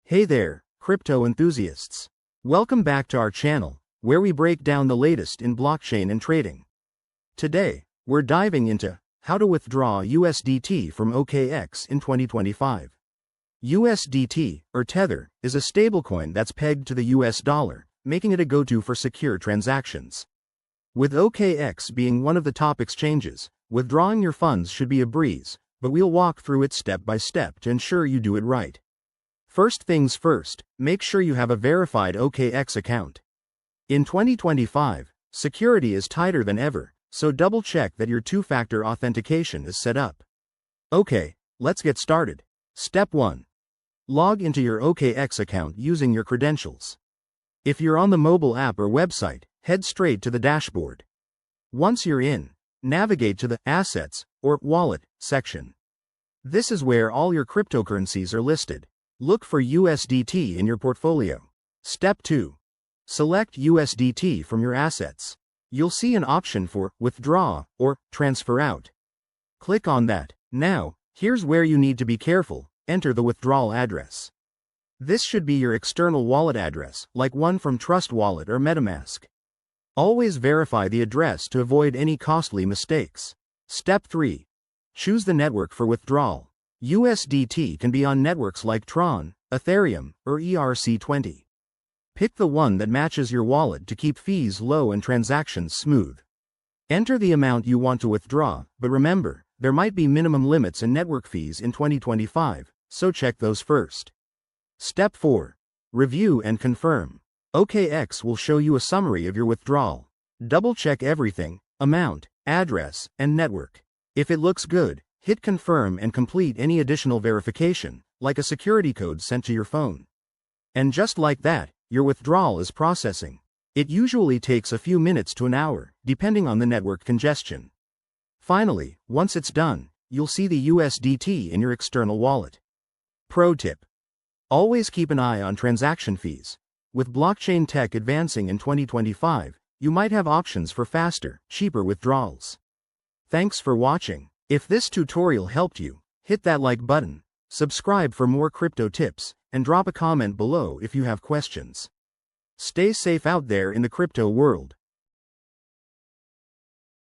Hey there, crypto enthusiasts. Welcome back to our channel, where we break down the latest in blockchain and trading. Today, we're diving into how to withdraw USDT from OKX in 2025. USDT, or Tether, is a stablecoin that's pegged to the US dollar, making it a go-to for secure transactions. With OKX being one of the top exchanges, withdrawing your funds should be a breeze, but we'll walk through it step by step to ensure you do it right. First things first, make sure you have a verified OKX account. In 2025, security is tighter than ever, so double-check that your two-factor authentication is set up. Okay, let's get started. Step 1. Log into your OKX account using your credentials. If you're on the mobile app or website, head straight to the dashboard. Once you're in, navigate to the Assets, or Wallet, section. This is where all your cryptocurrencies are listed. Look for USDT in your portfolio. Step 2. Select USDT from your assets. You'll see an option for Withdraw or Transfer Out. Click on that. Now, here's where you need to be careful. Enter the withdrawal address. This should be your external wallet address, like one from Trust Wallet or MetaMask. Always verify the address to avoid any costly mistakes. Step 3. Choose the network for withdrawal. USDT can be on networks like Tron, Ethereum, or ERC20. Pick the one that matches your wallet to keep fees low and transactions smooth. Enter the amount you want to withdraw, but remember, there might be minimum limits and network fees in 2025, so check those first. Step 4. Review and confirm. OKX will show you a summary of your withdrawal. Double-check everything: amount, address, and network. If it looks good, hit confirm and complete any additional verification, like a security code sent to your phone. And just like that, your withdrawal is processing. It usually takes a few minutes to an hour, depending on the network congestion. Finally, once it's done, you'll see the USDT in your external wallet. Pro tip: always keep an eye on transaction fees. With blockchain tech advancing in 2025, you might have options for faster, cheaper withdrawals. Thanks for watching. If this tutorial helped you, hit that like button, subscribe for more crypto tips, and drop a comment below if you have questions. Stay safe out there in the crypto world.